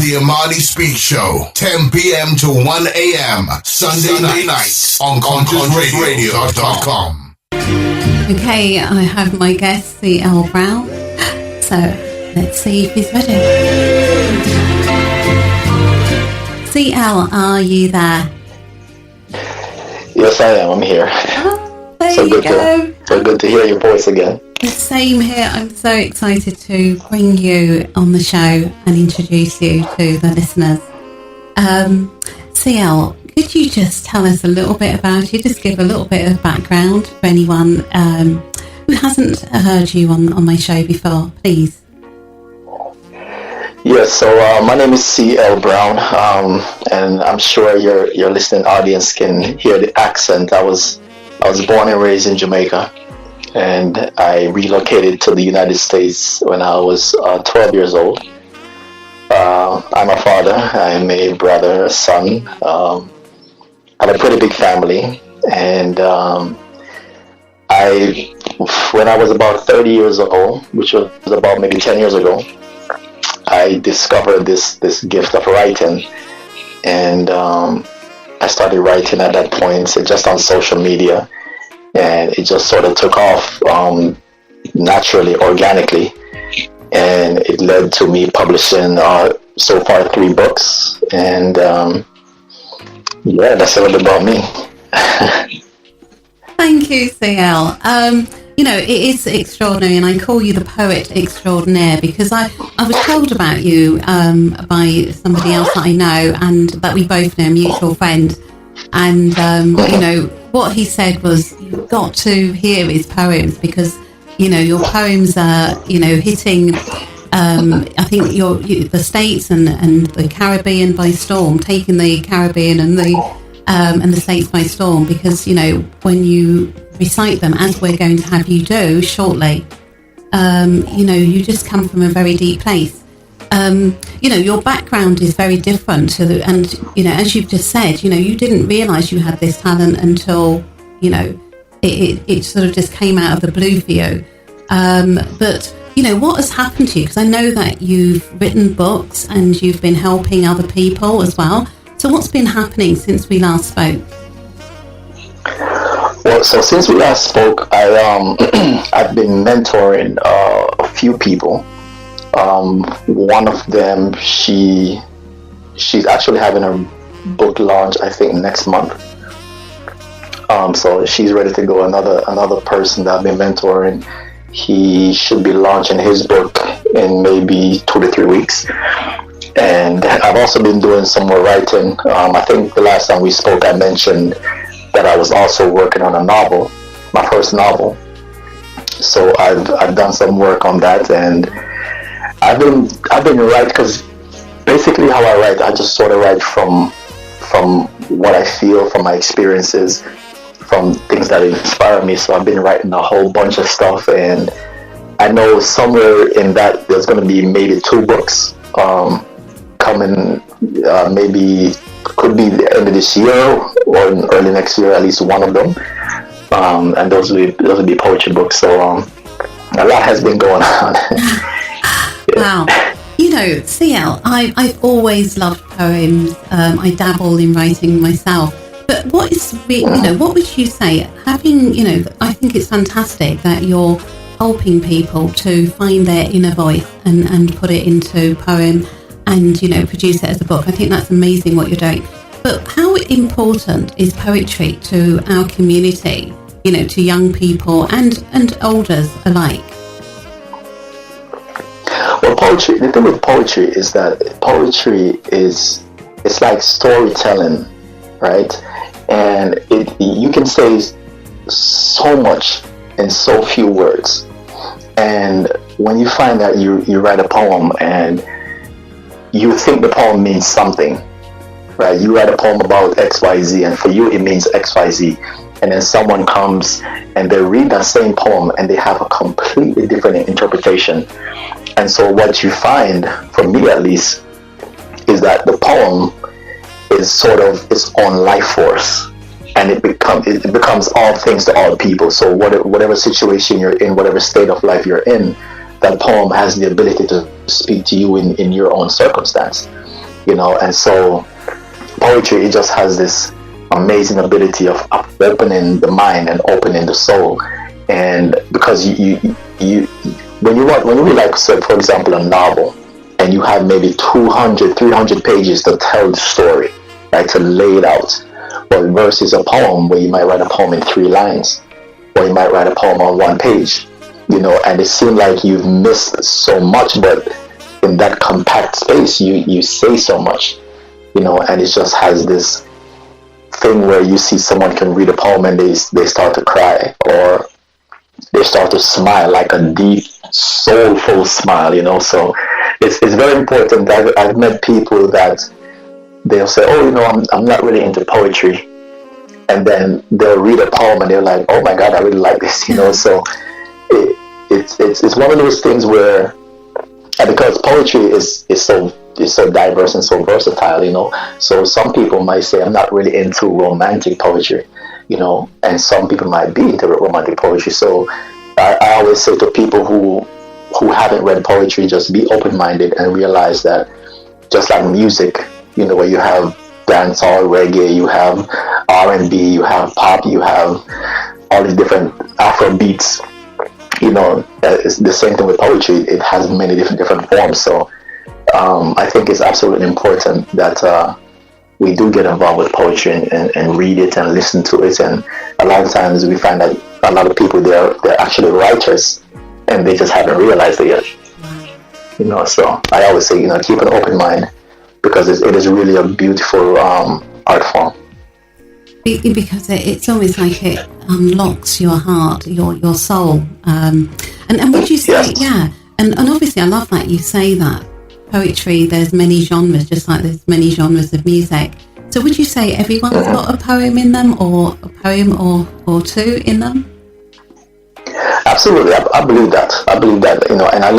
The Imani Speak Show, 10 p.m. to 1 a.m. Sunday nights on ContentRadio.com. Okay, I have my guest, C.L. Brown. So let's see if he's ready. C.L., are you there? Yes, I am. I'm here. Oh, there you go. So good to hear your voice again. The same here. I'm so excited to bring you on the show and introduce you to the listeners. CL, could you just tell us a little bit about you? Just give a little bit of background for anyone who hasn't heard you on my show before, please. Yes, so my name is C.L. Brown, and I'm sure your listening audience can hear the accent. I was born and raised in Jamaica, and I relocated to the United States when I was 12 years old. I'm a father. I'm a brother, a son. I have a pretty big family, and when I was about 30 years old, which was about maybe 10 years ago, I discovered this gift of writing, and I started writing at that point, just on social media, and it just sort of took off naturally, organically, and it led to me publishing so far 3 books, and yeah, that's a little bit about me. Thank you, CL. You know, it is extraordinary, and I call you the poet extraordinaire because I was told about you by somebody else that I know, and that we both know, a mutual friend. And, you know, what he said was, you've got to hear his poems because, you know, your poems are, you know, hitting, I think, the States and the Caribbean by storm, taking the Caribbean and the States by storm, because, you know, when you recite them, as we're going to have you do shortly, you know, you just come from a very deep place. You know, your background is very different and, you know, as you've just said, you know, you didn't realise you had this talent until, you know, it sort of just came out of the blue for you. But, you know, what has happened to you? Because I know that you've written books and you've been helping other people as well. So what's been happening since we last spoke? Well, so since we last spoke, I've been mentoring a few people. One of them, she's actually having a book launch, I think, next month. So she's ready to go. Another person that I've been mentoring, he should be launching his book in maybe 2 to 3 weeks. And I've also been doing some more writing. I think the last time we spoke, I mentioned that I was also working on a novel, my first novel. So I've done some work on that, and I've been writing, because basically how I write, I just sort of write from what I feel, from my experiences, from things that inspire me. So I've been writing a whole bunch of stuff, and I know somewhere in that there's going to be maybe 2 books coming, maybe could be the end of this year or early next year, at least one of them, and those will be poetry books. So a lot has been going on. Wow. You know, CL, I've always loved poems. I dabble in writing myself. But what would you say, having, you know, I think it's fantastic that you're helping people to find their inner voice and put it into poem and, you know, produce it as a book. I think that's amazing what you're doing. But how important is poetry to our community, you know, to young people and elders alike? Well, poetry, the thing with poetry is that poetry it's like storytelling, right? And you can say so much in so few words. And when you find that you write a poem and you think the poem means something, right? You write a poem about XYZ, and for you it means XYZ. And then someone comes and they read that same poem and they have a completely different interpretation. And so what you find, for me at least, is that the poem is sort of its own life force, and it becomes all things to all people. So whatever situation you're in, whatever state of life you're in, that poem has the ability to speak to you in your own circumstance. And so poetry, it just has this amazing ability of opening the mind and opening the soul. And because you when you read, like, say, for example, a novel, and you have maybe 200, 300 pages to tell the story, right, to lay it out. Well, versus a poem where you might write a poem in 3 lines, or you might write a poem on 1 page, and it seems like you've missed so much, but in that compact space, you say so much, and it just has this thing where you see someone can read a poem and they start to cry, or they start to smile, like a deep, soulful smile, so it's very important. I've met people that they'll say, oh, I'm not really into poetry, and then they'll read a poem and they're like, oh my God, I really like this, so it's one of those things where, and because poetry is so diverse and so versatile, so some people might say, I'm not really into romantic poetry, and some people might be into romantic poetry. So I always say to people who haven't read poetry, just be open-minded and realize that just like music, where you have dancehall, reggae, you have R&B, you have pop, you have all these different Afro beats, it's the same thing with poetry. It has many different forms. So I think it's absolutely important that we do get involved with poetry and read it and listen to it. And a lot of times we find that a lot of people, they're actually writers, and they just haven't realized it yet. So I always say, keep an open mind, because it is really a beautiful art form. Because it's almost like it unlocks your heart, your soul. And would you say, yes. yeah, and obviously I love that you say that poetry, there's many genres, just like there's many genres of music. So would you say everyone's got a poem in them, or a poem or 2 in them? Absolutely, I believe that. And I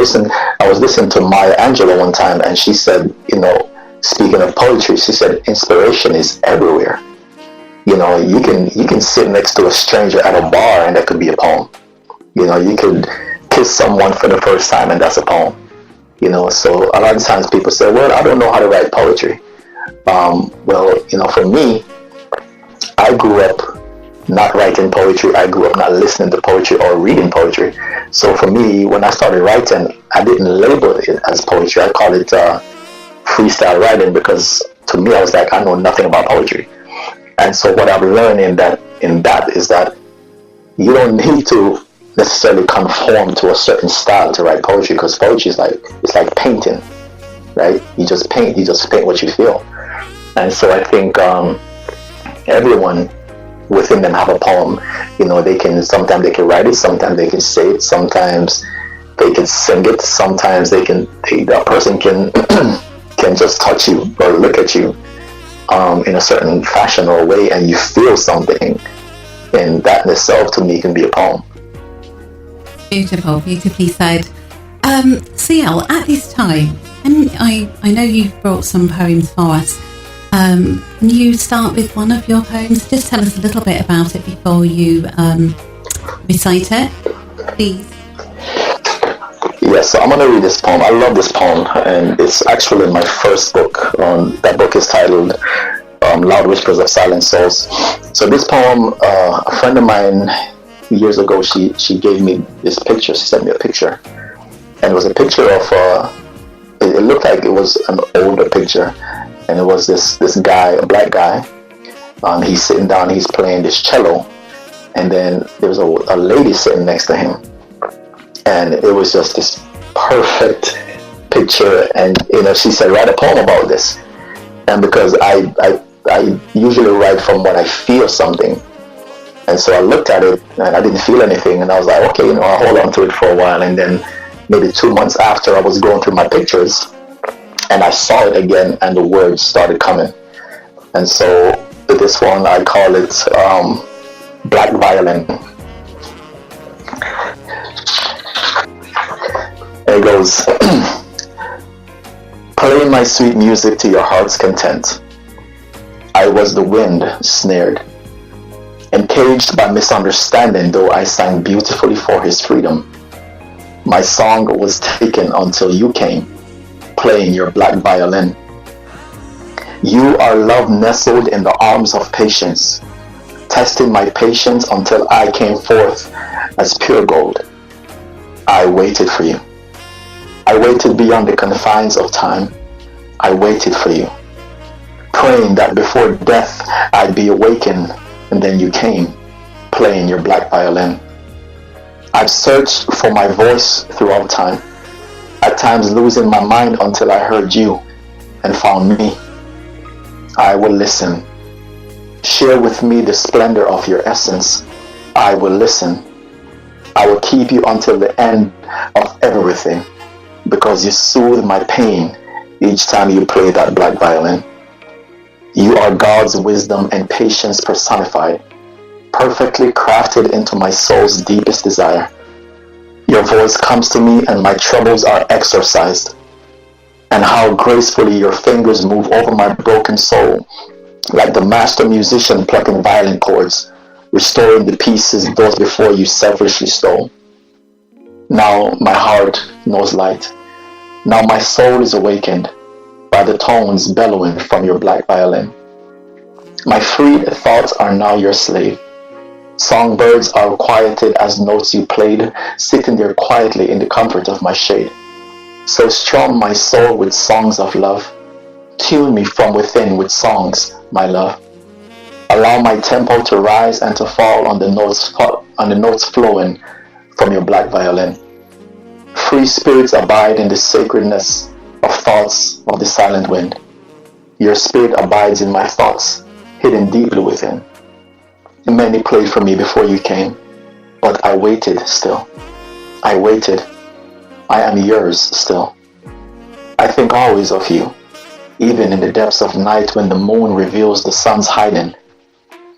was listening to Maya Angelou one time, and she said, speaking of poetry, she said inspiration is everywhere. You can sit next to a stranger at a bar and that could be a poem. You could kiss someone for the first time and that's a poem. So a lot of times people say, well, I don't know how to write poetry. For me, I grew up not writing poetry. I grew up not listening to poetry or reading poetry. So for me, when I started writing, I didn't label it as poetry. I call it freestyle writing, because to me, I was like, I know nothing about poetry. And so what I've learned in that is that you don't need to necessarily conform to a certain style to write poetry, because poetry is like painting, right? You just paint what you feel. And so I think everyone within them have a poem. Sometimes they can write it, sometimes they can say it, sometimes they can sing it, sometimes a person can can just touch you or look at you in a certain fashion or way, and you feel something, and that in itself to me can be a poem. Beautiful, beautifully said. CL, at this time, and I know you've brought some poems for us. Can you start with one of your poems? Just tell us a little bit about it before you recite it, please. Yes, so I'm going to read this poem. I love this poem, and it's actually my first book. That book is titled Loud Whispers of Silent Souls. So this poem, a friend of mine years ago, she gave me this picture. She sent me a picture, and it was a picture of, it looked like it was an older picture, and it was this guy, a black guy. He's sitting down, he's playing this cello, and then there was a lady sitting next to him. And it was just this perfect picture. And, she said, write a poem about this. And because I usually write from when I feel something. And so I looked at it and I didn't feel anything. And I was like, okay, I'll hold on to it for a while. And then maybe 2 months after, I was going through my pictures and I saw it again and the words started coming. And so this one, I call it Black Violin. It goes, play my sweet music to your heart's content. I was the wind snared, encaged by misunderstanding, though I sang beautifully for his freedom. My song was taken until you came, playing your black violin. You are love nestled in the arms of patience, testing my patience until I came forth as pure gold. I waited for you. I waited beyond the confines of time. I waited for you, praying that before death I'd be awakened, and then you came, playing your black violin. I've searched for my voice throughout time, at times losing my mind until I heard you and found me. I will listen. Share with me the splendor of your essence. I will listen. I will keep you until the end of everything, because you soothe my pain each time you play that black violin. You are God's wisdom and patience personified, perfectly crafted into my soul's deepest desire. Your voice comes to me and my troubles are exorcised. And how gracefully your fingers move over my broken soul, like the master musician plucking violin chords, restoring the pieces those before you selfishly stole. Now my heart knows light. Now my soul is awakened by the tones bellowing from your black violin. My freed thoughts are now your slave. Songbirds are quieted as notes you played, sitting there quietly in the comfort of my shade. So strum my soul with songs of love. Tune me from within with songs, my love. Allow my tempo to rise and to fall on the notes flowing from your black violin. Free spirits abide in the sacredness of thoughts of the silent wind. Your spirit abides in my thoughts, hidden deeply within. Many played for me before you came, but I waited still. I waited. I am yours still. I think always of you, even in the depths of night when the moon reveals the sun's hiding.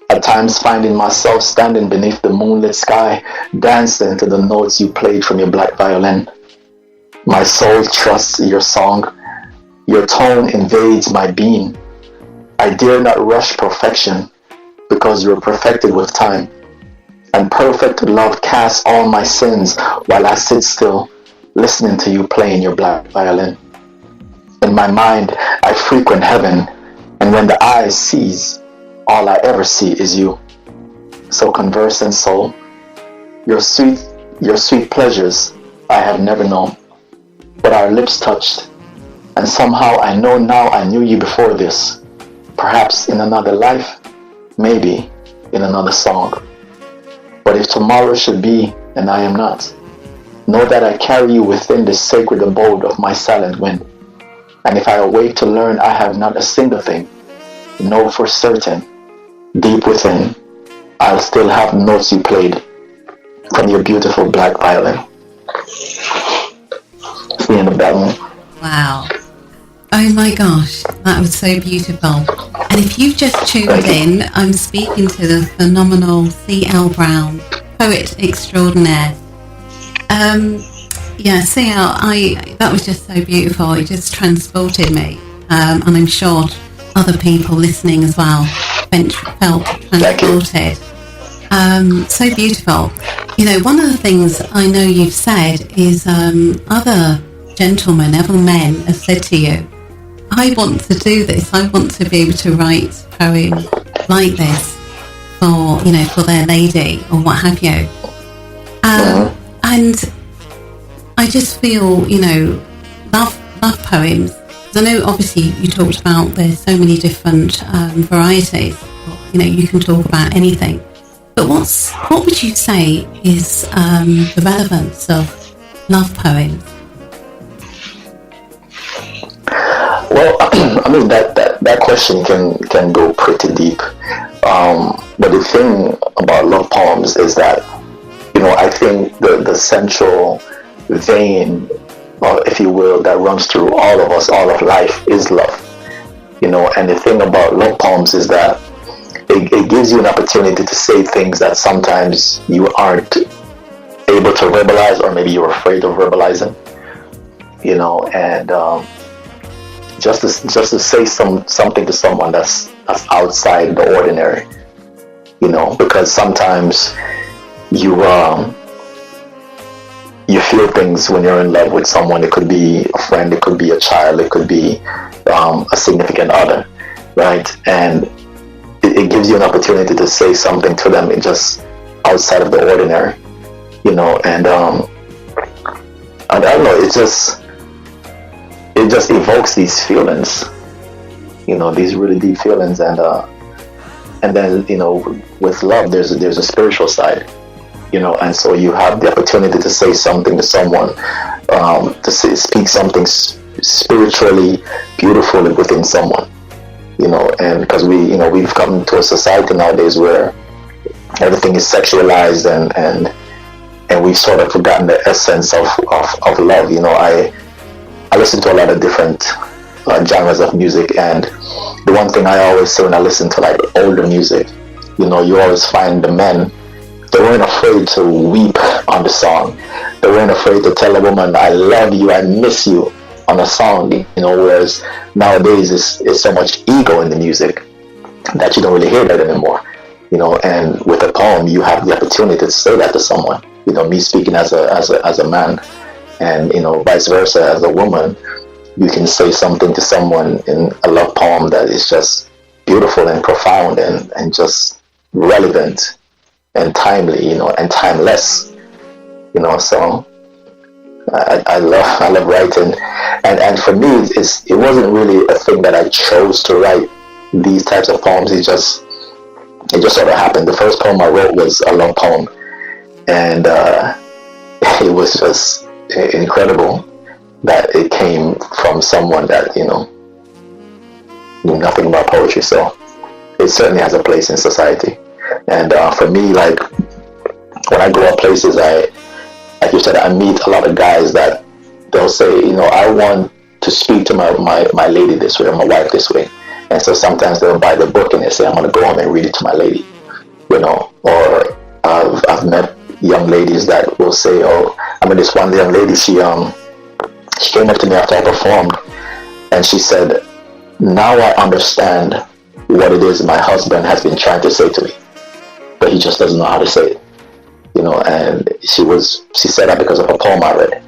At times finding myself standing beneath the moonlit sky, dancing to the notes you played from your black violin. My soul trusts your song. Your tone invades my being. I dare not rush perfection, because you are perfected with time. And perfect love casts all my sins while I sit still, listening to you playing your black violin. In my mind, I frequent heaven, and when the eye sees, all I ever see is you. So conversant soul, your sweet pleasures I have never known, but our lips touched, and somehow I know now I knew you before this, perhaps in another life, maybe in another song. But if tomorrow should be and I am not, know that I carry you within the sacred abode of my silent wind. And if I awake to learn I have not a single thing, know for certain, deep within, I'll still have notes you played from your beautiful black violin. It's the end of that one. Wow. Oh my gosh, that was so beautiful. And if you've just tuned in, I'm speaking to the phenomenal C.L. Brown, poet extraordinaire. Yeah, C.L., that was just so beautiful. It just transported me. And I'm sure other people listening as well felt transported. So beautiful. You know, one of the things I know you've said is other gentlemen, other men have said to you, I want to do this. I want to be able to write poems like this for their lady or what have you. And I just feel, love poems. Because I know obviously you talked about there's so many different varieties. You can talk about anything. But what would you say is the relevance of love poems? Well, I mean that question can go pretty deep. But the thing about love poems is that, I think the central vein, if you will, that runs through all of us, all of life, is love. And the thing about love poems is that it gives you an opportunity to say things that sometimes you aren't able to verbalize, or maybe you're afraid of verbalizing. And just to say something to someone that's outside the ordinary. Because sometimes you you feel things when you're in love with someone. It could be a friend, it could be a child, it could be a significant other, right? And it gives you an opportunity to say something to them, just outside of the ordinary, and I don't know, it just evokes these feelings, these really deep feelings, and then with love, there's a spiritual side, and so you have the opportunity to say something to someone, speak something spiritually beautiful within someone, and because we've come to a society nowadays where everything is sexualized, and we've sort of forgotten the essence of love. I listen to a lot of different genres of music, and the one thing I always say when I listen to like older music, you always find the men, they weren't afraid to weep on the song. They weren't afraid to tell a woman, I love you, I miss you, on a song, whereas nowadays it's so much ego in the music that you don't really hear that anymore, and with a poem you have the opportunity to say that to someone, me speaking as a man, and vice versa, as a woman, you can say something to someone in a love poem that is just beautiful and profound and just relevant and timely, and timeless, so I love writing, and for me it wasn't really a thing that I chose to write these types of poems. It just sort of happened. The first poem I wrote was a love poem, and it was just incredible that it came from someone that knew nothing about poetry. So it certainly has a place in society, and for me, like when I go out places, like you said, I meet a lot of guys that they'll say, I want to speak to my lady this way, or my wife this way. And so sometimes they'll buy the book and they say, I'm going to go home and read it to my lady, or I've met young ladies that will say, this one young lady, she came up to me after I performed, and she said, now I understand what it is my husband has been trying to say to me, but he just doesn't know how to say it. And she said that because of a poem I read.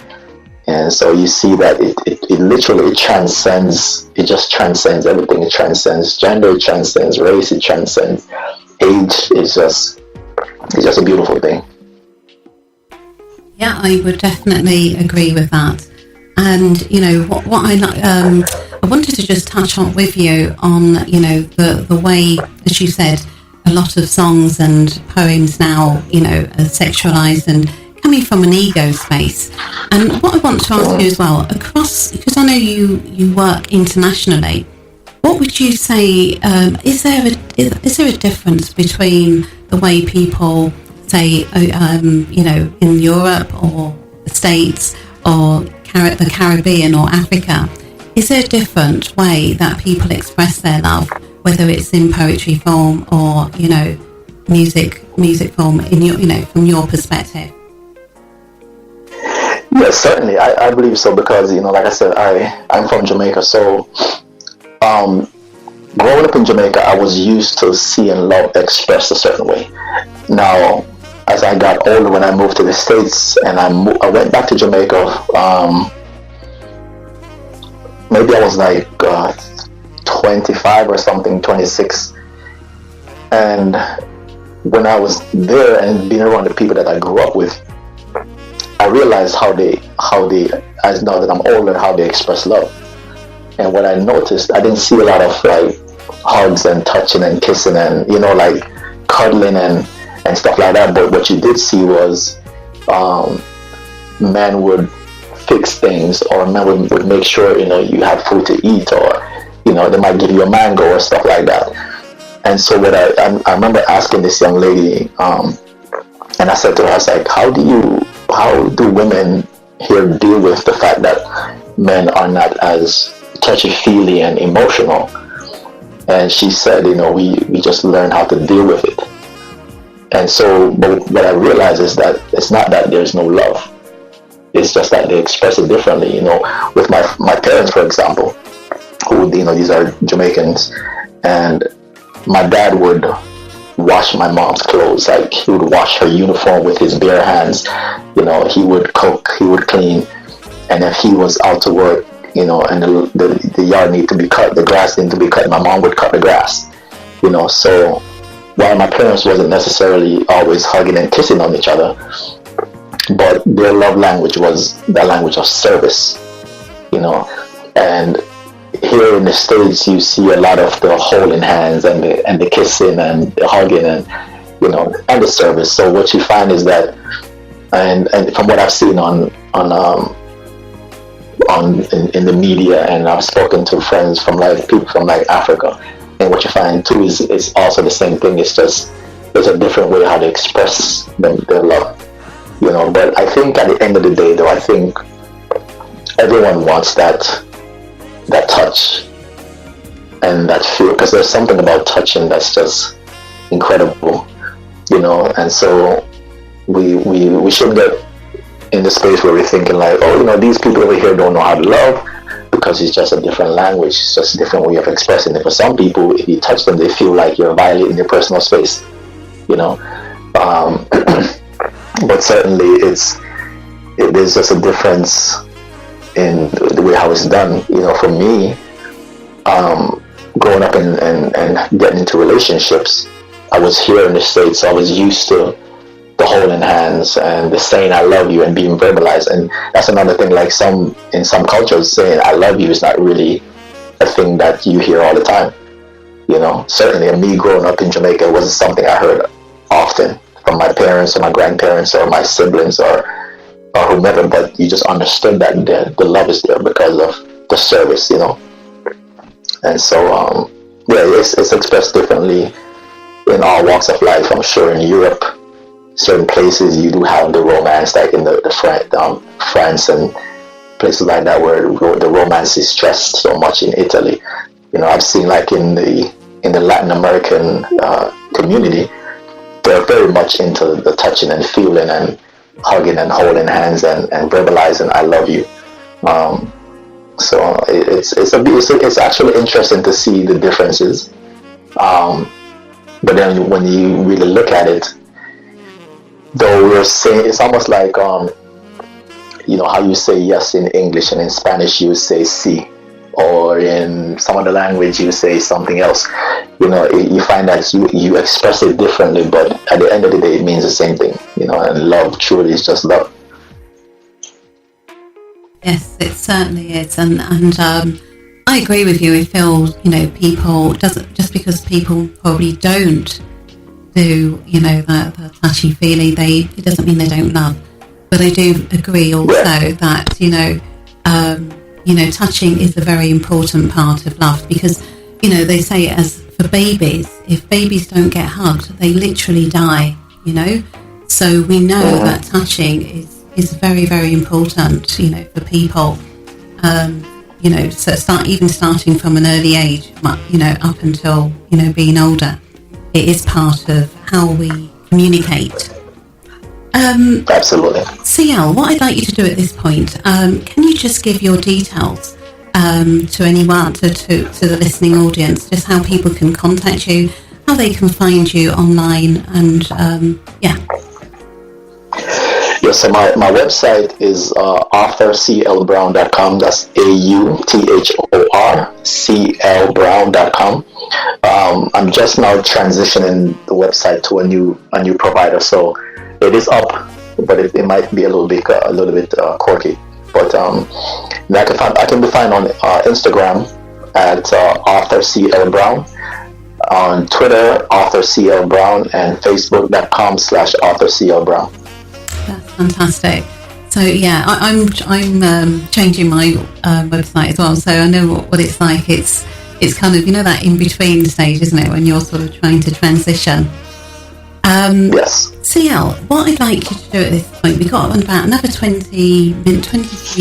And so you see that it literally transcends, it just transcends everything. It transcends gender, it transcends race, it transcends age. It's just a beautiful thing. Yeah, I would definitely agree with that. And what I wanted to just touch on with you on the way, as you said, a lot of songs and poems now, are sexualized and coming from an ego space. And what I want to ask you as well, because I know you work internationally, what would you say, is there a difference between the way people say, in Europe or the States or the Caribbean or Africa? Is there a different way that people express their love, whether it's in poetry form or music form, from your perspective? Yes, certainly. I believe so, because like I said, I'm from Jamaica, so growing up in Jamaica, I was used to seeing love expressed a certain way. Now, as I got older, when I moved to the States and I went back to Jamaica, maybe I was like 25 or something, 26, and when I was there and being around the people that I grew up with, I realized how they, as now that I'm older, how they express love. And what I noticed, I didn't see a lot of like hugs and touching and kissing and like cuddling and stuff like that. But what you did see was men would fix things, or men would make sure you have food to eat, or they might give you a mango or stuff like that. And so what I remember asking this young lady, and I said to her, I was like, how do women here deal with the fact that men are not as touchy-feely and emotional? And she said, we just learn how to deal with it. And so, but what I realized is that it's not that there's no love. It's just that they express it differently. With my parents, for example, who these are Jamaicans, and my dad would wash my mom's clothes. Like, he would wash her uniform with his bare hands. He would cook, he would clean. And if he was out to work, and the yard needed to be cut, the grass needed to be cut, my mom would cut the grass. So while my parents wasn't necessarily always hugging and kissing on each other, but their love language was the language of service. And here in the States, you see a lot of the holding hands and the kissing and the hugging and the service. So what you find is that, and from what I've seen in the media, and I've spoken to friends from people from Africa, and what you find too is also the same thing. It's just there's a different way how to express their love. But I think at the end of the day, though, I think everyone wants that touch and that feel, because there's something about touching that's just incredible, and so we shouldn't get in the space where we're thinking like, these people over here don't know how to love, because it's just a different language, it's just a different way of expressing it. For some people, if you touch them, they feel like you're violating their personal space, but certainly there's just a difference in the way how it's done. For me, growing up and getting into relationships, I was here in the States, so I was used to the holding hands and the saying I love you and being verbalized. And that's another thing, like in some cultures, saying I love you is not really a thing that you hear all the time. Certainly me growing up in Jamaica, it wasn't something I heard often from my parents or my grandparents or my siblings or whomever, but you just understood that the love is there because of the service, And so, it's expressed differently in all walks of life. I'm sure in Europe, certain places you do have the romance, like in the France and places like that, where the romance is stressed so much. In Italy, I've seen like in the Latin American community, they're very much into the touching and feeling and hugging and holding hands and verbalizing I love you. So it's actually interesting to see the differences. But then when you really look at it, though, we're saying it's almost like how you say yes in English, and in Spanish you say sí, or in some other language you say something else. You find that you express it differently, but at the end of the day it means the same thing. And love truly is just love. Yes, it certainly is, and I agree with you. I feel people just because people probably don't do the touchy feely, it doesn't mean they don't love. But I do agree also that touching is a very important part of love, because they say, as for babies, if babies don't get hugged, they literally die. So we know that touching is very, very important, for people. So starting from an early age, up until being older, it is part of how we communicate. Absolutely. CL, what I'd like you to do at this point, can you just give your details to anyone, to the listening audience, just how people can contact you, how they can find you online, and Yeah, so my website is authorclbrown.com. That's authorclbrown.com. I'm just now transitioning the website to a new provider, so it is up, but it might be a little bit quirky. But I can be found on Instagram at authorclbrown, on Twitter authorclbrown, and facebook.com/authorclbrown. That's fantastic. So yeah, I'm changing my website as well, so I know what it's like. It's kind of that in between stage, isn't it, when you're sort of trying to transition. Yes. CL, what I'd like you to do at this point, we've got about another 23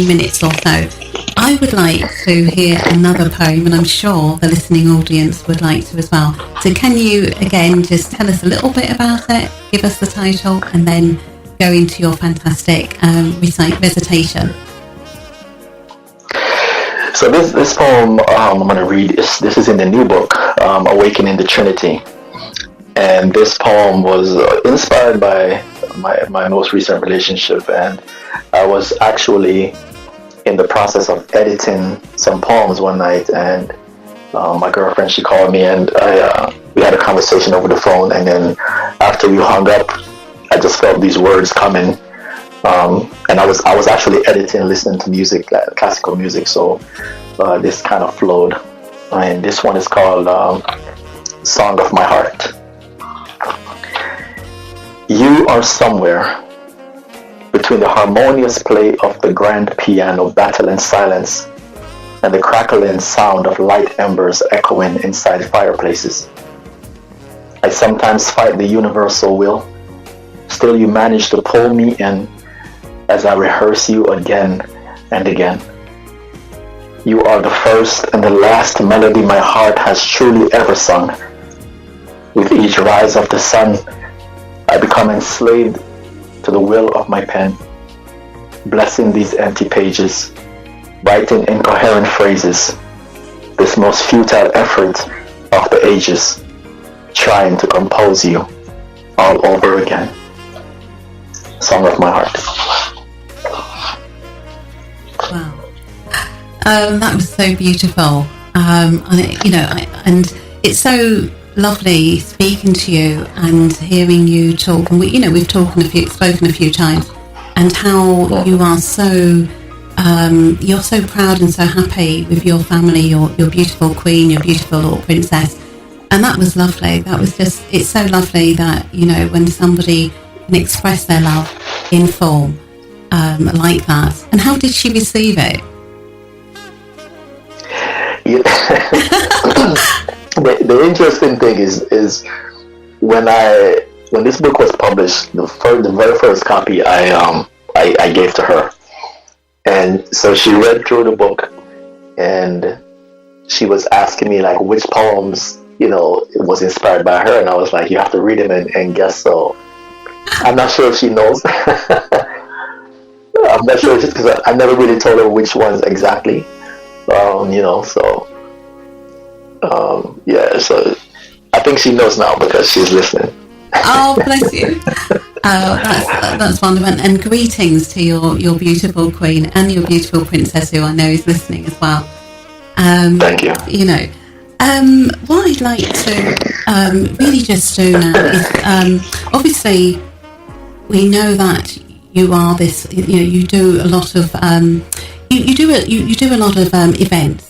minutes or so. I would like to hear another poem, and I'm sure the listening audience would like to as well. So can you again just tell us a little bit about it, give us the title, and then go into your fantastic recitation? So this poem I'm going to read, this is in the new book, Awakening the Trinity. And this poem was inspired by my most recent relationship, and I was actually in the process of editing some poems one night, and my girlfriend, she called me, and we had a conversation over the phone, and then after we hung up, I just felt these words coming, and I was actually editing, listening to music, classical music, so this kind of flowed, and this one is called Song of My Heart. You are somewhere between the harmonious play of the grand piano battling silence and the crackling sound of light embers echoing inside fireplaces. I sometimes fight the universal will, still you manage to pull me in as I rehearse you again and again. You are the first and the last melody my heart has truly ever sung. With each rise of the sun, I become enslaved to the will of my pen, blessing these empty pages, writing incoherent phrases, this most futile effort of the ages, trying to compose you all over again. Song of My Heart. Wow. That was so beautiful. And it's so lovely speaking to you and hearing you talk, and we've spoken a few times, and how you are so you're so proud and so happy with your family, your beautiful queen, your beautiful little princess, and that was lovely. That was it's so lovely that when somebody can express their love in form like that. And how did she receive it? The interesting thing is when this book was published, the very first copy I gave to her, and so she read through the book, and she was asking me like which poems was inspired by her, and I was like, you have to read them and guess. So I'm not sure if she knows. I'm not sure just because I never really told her which ones exactly. So I think she knows now because she's listening. Oh, bless you. That's wonderful. And greetings to your beautiful queen and your beautiful princess, who I know is listening as well. Thank you. What I'd like to really just do now is, obviously, we know that you are this. You do a lot of you do a lot of events.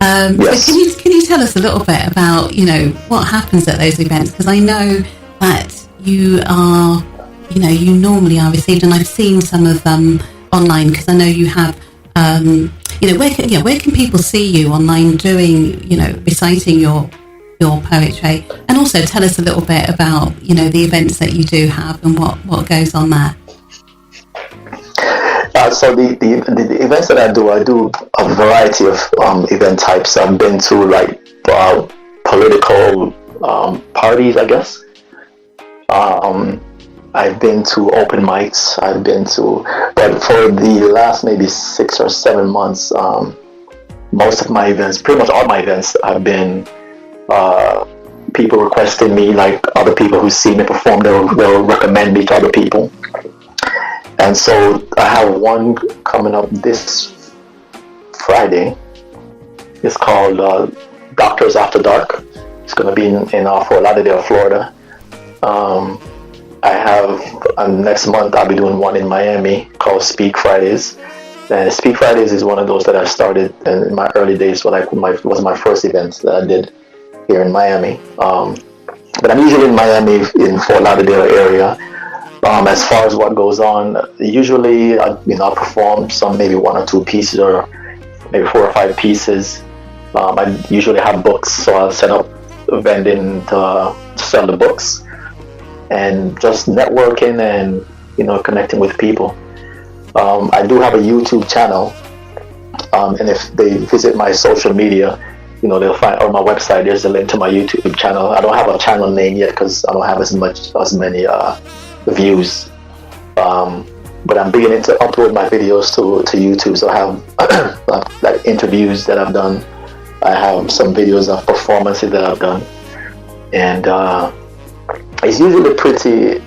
Yes. So can you tell us a little bit about what happens at those events? Because I know that you are you normally are received, and I've seen some of them online, because I know you have where can people see you online doing reciting your poetry, and also tell us a little bit about the events that you do have and what goes on there. So the events that I do a variety of event types. I've been to like political parties, I guess. I've been to open mics. But for the last maybe 6 or 7 months, most of my events, pretty much all my events, have been people requesting me, like other people who see me perform, they'll recommend me to other people. And so I have one coming up this Friday. It's called Doctors After Dark. It's going to be in Fort Lauderdale, Florida. I have next month I'll be doing one in Miami called Speak Fridays. And Speak Fridays is one of those that I started in my early days. Was my first event that I did here in Miami. But I'm usually in Miami, in Fort Lauderdale area. As far as what goes on, usually I'll perform some, maybe 1 or 2 pieces, or maybe 4 or 5 pieces. I usually have books, so I'll set up vending to sell the books, and just networking and connecting with people. I do have a YouTube channel, and if they visit my social media, they'll find, or my website, there's a link to my YouTube channel. I don't have a channel name yet because I don't have as many views, but I'm beginning to upload my videos to YouTube. So I have like interviews that I've done. I have some videos of performances that I've done, and it's usually pretty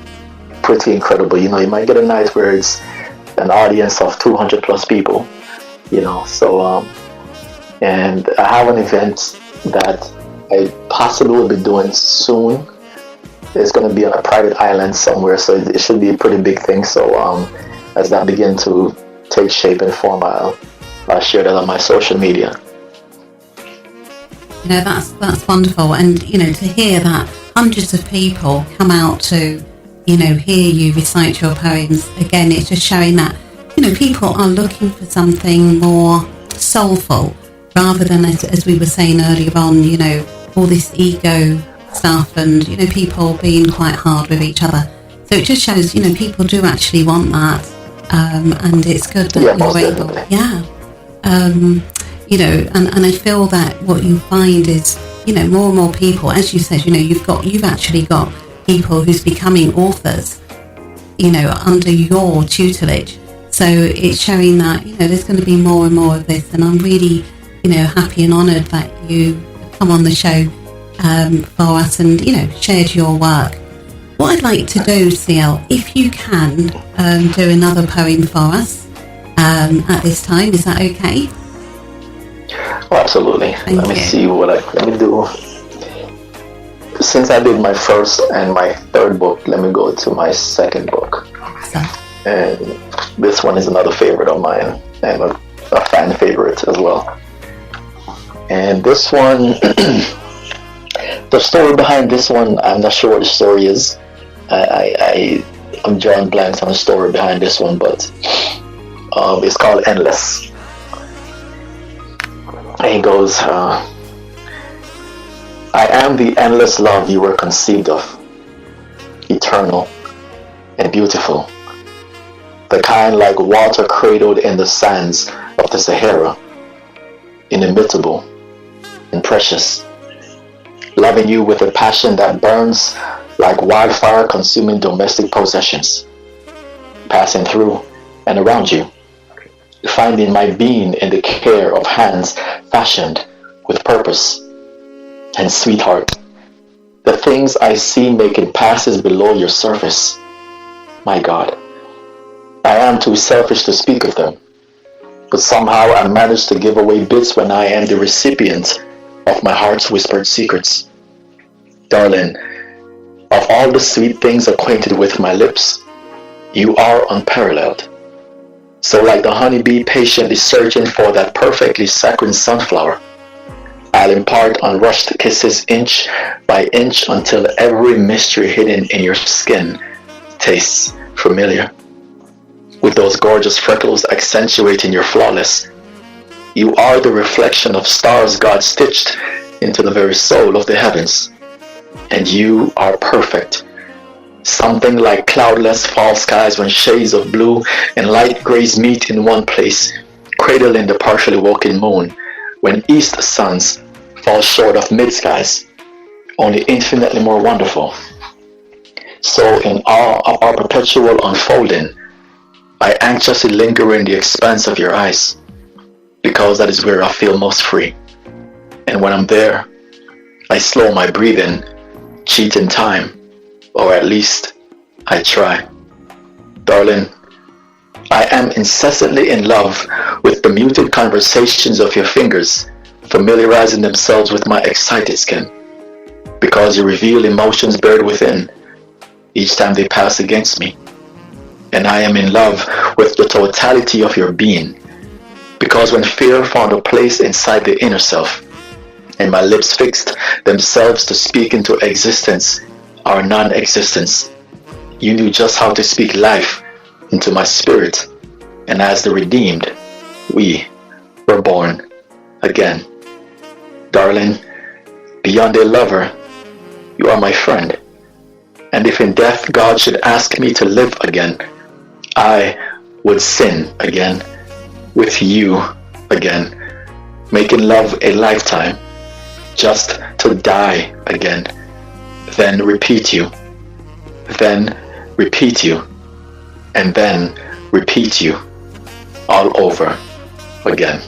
incredible. You know, you might get a night where it's an audience of 200 plus people. You know, so and I have an event that I possibly will be doing soon. It's going to be on a private island somewhere, so it should be a pretty big thing. So as that begins to take shape and form, I'll share that on my social media. You know, that's wonderful, and you know, to hear that hundreds of people come out to, you know, hear you recite your poems again, it's just showing that, you know, people are looking for something more soulful rather than, as we were saying earlier on, you know, all this ego stuff and, you know, people being quite hard with each other. So it just shows, you know, people do actually want that, and it's good that you're able. You know, and I feel that what you find is, you know, more and more people, as you said, you know, you've actually got people who's becoming authors, you know, under your tutelage. So it's showing that, you know, there's going to be more and more of this, and I'm really, you know, happy and honoured that you come on the show for us and, you know, shared your work. What I'd like to do, CL, if you can do another poem for us at this time, is that okay? Oh, absolutely. Let me see let me do. Since I did my first and my third book, let me go to my second book. And this one is another favorite of mine, and a fan favorite as well. And this one, the story behind this one, I'm not sure what the story is. I'm drawing blanks on the story behind this one, but it's called Endless. And it goes, I am the endless love you were conceived of, eternal and beautiful, the kind like water cradled in the sands of the Sahara, inimitable and precious, loving you with a passion that burns like wildfire, consuming domestic possessions, passing through and around you, finding my being in the care of hands fashioned with purpose. And sweetheart, the things I see making passes below your surface, my God, I am too selfish to speak of them, but somehow I manage to give away bits when I am the recipient of my heart's whispered secrets. Darling, of all the sweet things acquainted with my lips, you are unparalleled. So like the honeybee patiently searching for that perfectly saccharine sunflower, I'll impart unrushed kisses inch by inch until every mystery hidden in your skin tastes familiar. With those gorgeous freckles accentuating your flawless, you are the reflection of stars God stitched into the very soul of the heavens. And you are perfect. Something like cloudless fall skies when shades of blue and light grays meet in one place, cradling the partially woken moon when east suns fall short of mid-skies, only infinitely more wonderful. So in awe of our perpetual unfolding, I anxiously linger in the expanse of your eyes, because that is where I feel most free. And when I'm there, I slow my breathing, cheating time, or at least I try. Darling, I am incessantly in love with the muted conversations of your fingers, familiarizing themselves with my excited skin, because you reveal emotions buried within each time they pass against me. And I am in love with the totality of your being, because when fear found a place inside the inner self, and my lips fixed themselves to speak into existence our non-existence, you knew just how to speak life into my spirit, and as the redeemed, we were born again. Darling, beyond a lover, you are my friend, and if in death God should ask me to live again, I would sin again, with you again, making love a lifetime, just to die again, then repeat you, and then repeat you all over again.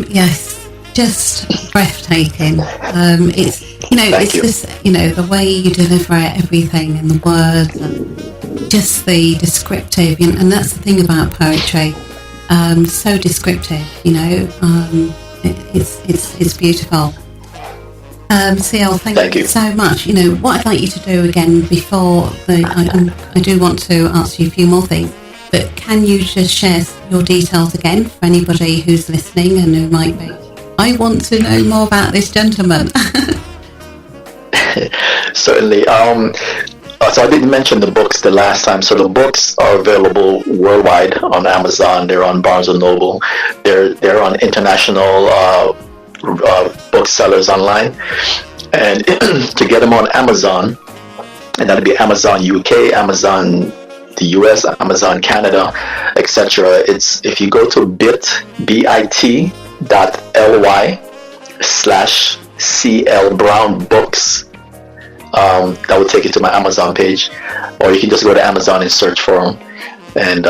Yes, just breathtaking. It's Thank you. just the way you deliver everything and the words and just the descriptive, and that's the thing about poetry. So descriptive, it's beautiful. CL, thank you so much. What I'd like you to do again before I do want to ask you a few more things, but can you just share your details again for anybody who's listening and who might be, I want to know more about this gentleman. Certainly. So I didn't mention the books the last time. So the books are available worldwide on Amazon. They're on Barnes and Noble. They're on international booksellers online. And to get them on Amazon, and that'll be Amazon UK, Amazon the US, Amazon Canada, etc. It's if you go to bit.ly/CL Brown Books. That will take you to my Amazon page, or you can just go to Amazon and search for them. And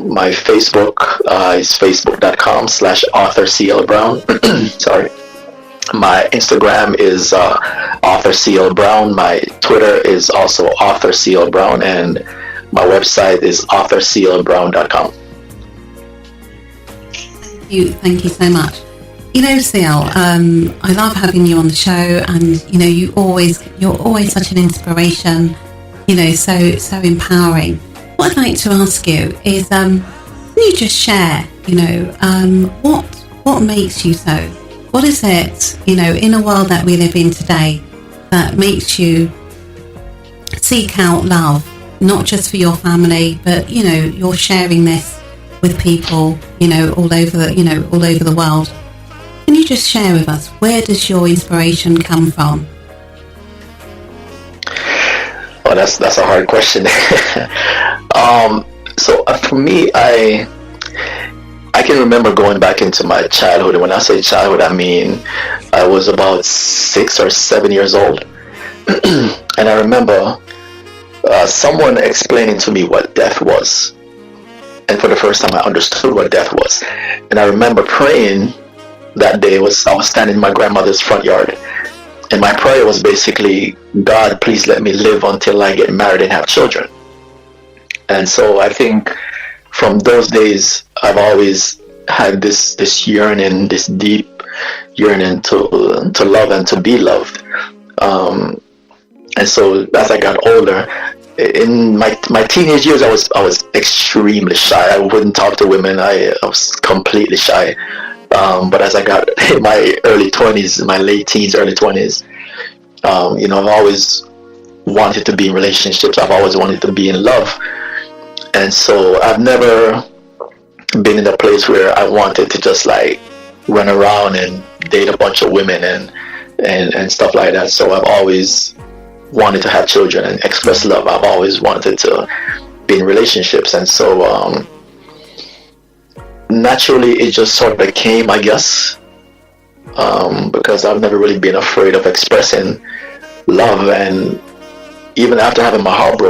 my Facebook is facebook.com/author CL Brown. Sorry. My Instagram is author CL Brown. My Twitter is also author CL Brown, and my website is authorclbrown.com. Thank you so much. CL, I love having you on the show, and you're always such an inspiration. So empowering. What I'd like to ask you is, can you just share, what makes you so? What is it, in a world that we live in today, that makes you seek out love, not just for your family, but you're sharing this with people, all over the world. Can you just share with us, where does your inspiration come from? Well, that's a hard question. So for me, I can remember going back into my childhood. And when I say childhood, I mean I was about 6 or 7 years old. And I remember someone explaining to me what death was. And for the first time, I understood what death was. And I remember praying that day. I was standing in my grandmother's front yard. And my prayer was basically, God, please let me live until I get married and have children. And so I think from those days, I've always had this yearning, this deep yearning to love and to be loved. And so as I got older, in my teenage years, I was extremely shy. I wouldn't talk to women. I was completely shy. But as I got in my early 20s, my late teens, early 20s, I've always wanted to be in relationships. I've always wanted to be in love. And so I've never been in a place where I wanted to just like run around and date a bunch of women and stuff like that. So I've always wanted to have children and express love. I've always wanted to be in relationships. And so naturally it just sort of came, I guess, because I've never really been afraid of expressing love. And even after having my heart broken,